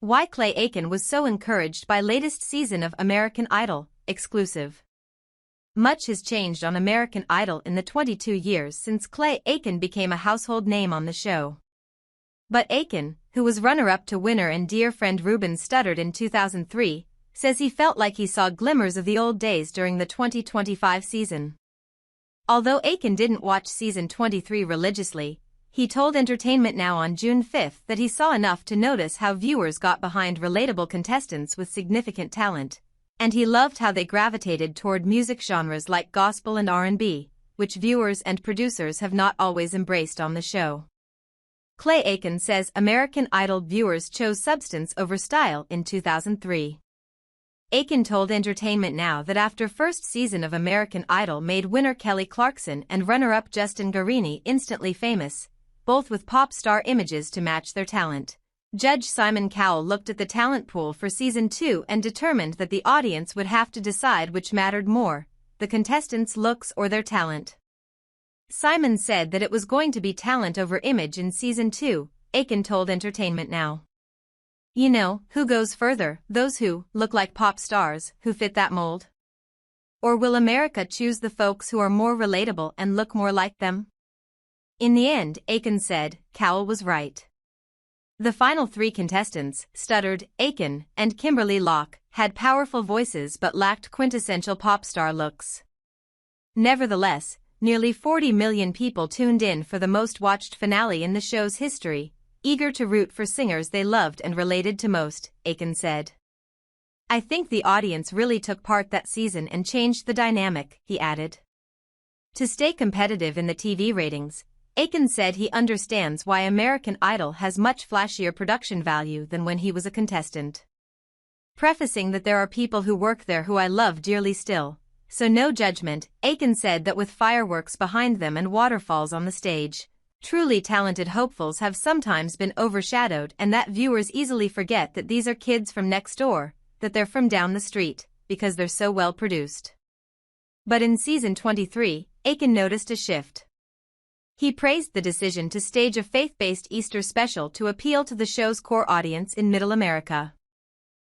Why Clay Aiken was so encouraged by latest season of American Idol, exclusive. Much has changed on American Idol in the 22 years since Clay Aiken became a household name on the show. But Aiken, who was runner-up to winner and dear friend Ruben Studdard in 2003, says he felt like he saw glimmers of the old days during the 2025 season. Although Aiken didn't watch season 23 religiously, he told Entertainment Now on June 5 that he saw enough to notice how viewers got behind relatable contestants with significant talent, and he loved how they gravitated toward music genres like gospel and R&B, which viewers and producers have not always embraced on the show. Clay Aiken says American Idol viewers chose substance over style in 2003. Aiken told Entertainment Now that after first season of American Idol made winner Kelly Clarkson and runner-up Justin Guarini instantly famous, both with pop star images to match their talent. Judge Simon Cowell looked at the talent pool for season 2 and determined that the audience would have to decide which mattered more, the contestants' looks or their talent. Simon said that it was going to be talent over image in season 2, Aiken told Entertainment Now. You know, who goes further, those who look like pop stars, who fit that mold? Or will America choose the folks who are more relatable and look more like them? In the end, Aiken said, Cowell was right. The final 3 contestants, Studdard, Aiken, and Kimberly Locke, had powerful voices but lacked quintessential pop star looks. Nevertheless, nearly 40 million people tuned in for the most watched finale in the show's history, eager to root for singers they loved and related to most, Aiken said. I think the audience really took part that season and changed the dynamic, he added. To stay competitive in the TV ratings, Aiken said he understands why American Idol has much flashier production value than when he was a contestant. Prefacing that there are people who work there who I love dearly still, so no judgment, Aiken said that with fireworks behind them and waterfalls on the stage, truly talented hopefuls have sometimes been overshadowed and that viewers easily forget that these are kids from next door, that they're from down the street, because they're so well produced. But in season 23, Aiken noticed a shift. He praised the decision to stage a faith-based Easter special to appeal to the show's core audience in Middle America.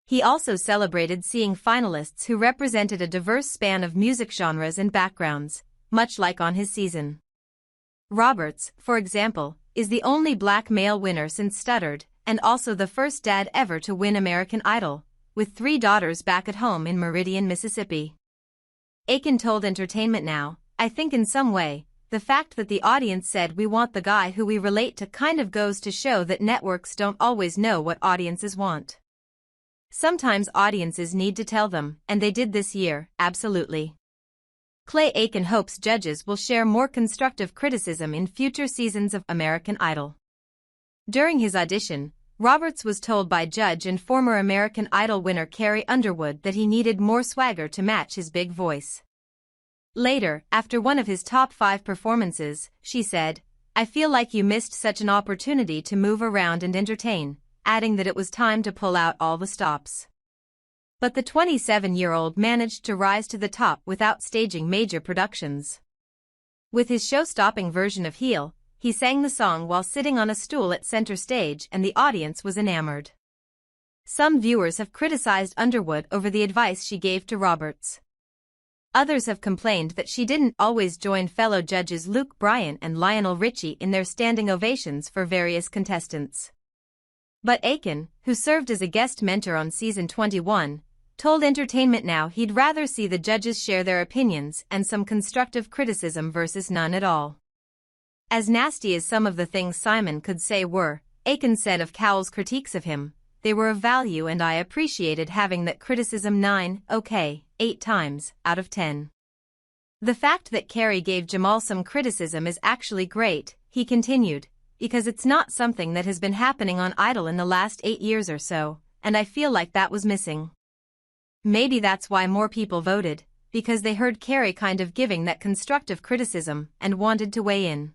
He also celebrated seeing finalists who represented a diverse span of music genres and backgrounds, much like on his season. Roberts, for example, is the only black male winner since Studdard, and also the first dad ever to win American Idol, with 3 daughters back at home in Meridian, Mississippi. Aiken told Entertainment Now, I think in some way, the fact that the audience said we want the guy who we relate to kind of goes to show that networks don't always know what audiences want. Sometimes audiences need to tell them, and they did this year, absolutely. Clay Aiken hopes judges will share more constructive criticism in future seasons of American Idol. During his audition, Roberts was told by judge and former American Idol winner Carrie Underwood that he needed more swagger to match his big voice. Later, after one of his top 5 performances, she said, I feel like you missed such an opportunity to move around and entertain, adding that it was time to pull out all the stops. But the 27-year-old managed to rise to the top without staging major productions. With his show-stopping version of Heal, he sang the song while sitting on a stool at center stage and the audience was enamored. Some viewers have criticized Underwood over the advice she gave to Roberts. Others have complained that she didn't always join fellow judges Luke Bryan and Lionel Richie in their standing ovations for various contestants. But Aiken, who served as a guest mentor on season 21, told Entertainment Now he'd rather see the judges share their opinions and some constructive criticism versus none at all. As nasty as some of the things Simon could say were, Aiken said of Cowell's critiques of him, they were of value and I appreciated having that criticism 8 times, out of 10. The fact that Carrie gave Jamal some criticism is actually great, he continued, because it's not something that has been happening on Idol in the last 8 years or so, and I feel like that was missing. Maybe that's why more people voted, because they heard Carrie kind of giving that constructive criticism and wanted to weigh in.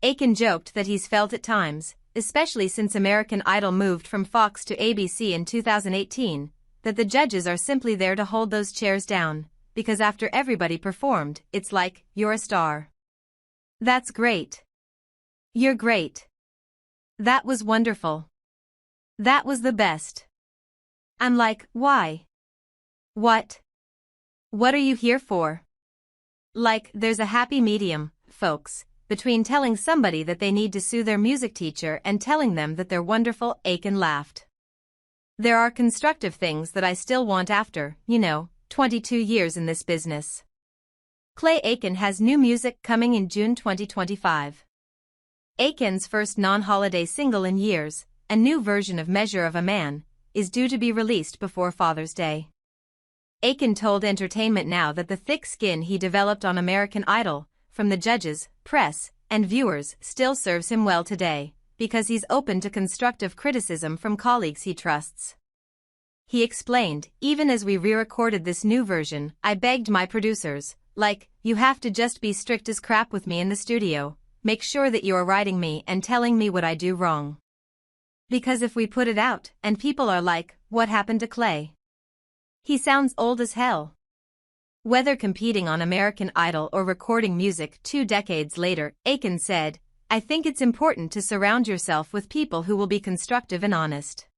Aiken joked that he's felt at times, especially since American Idol moved from Fox to ABC in 2018, that the judges are simply there to hold those chairs down, because after everybody performed, it's like, you're a star. That's great. You're great. That was wonderful. That was the best. I'm like, why? What? What are you here for? Like, there's a happy medium, folks, between telling somebody that they need to sue their music teacher and telling them that they're wonderful. Aiken laughed. There are constructive things that I still want after, 22 years in this business. Clay Aiken has new music coming in June 2025. Aiken's first non-holiday single in years, a new version of Measure of a Man, is due to be released before Father's Day. Aiken told Entertainment Now that the thick skin he developed on American Idol, from the judges, press, and viewers, still serves him well today, because he's open to constructive criticism from colleagues he trusts. He explained, even as we re-recorded this new version, I begged my producers, you have to just be strict as crap with me in the studio, make sure that you're writing me and telling me what I do wrong. Because if we put it out, and people are like, what happened to Clay? He sounds old as hell. Whether competing on American Idol or recording music 2 decades later, Aiken said, I think it's important to surround yourself with people who will be constructive and honest.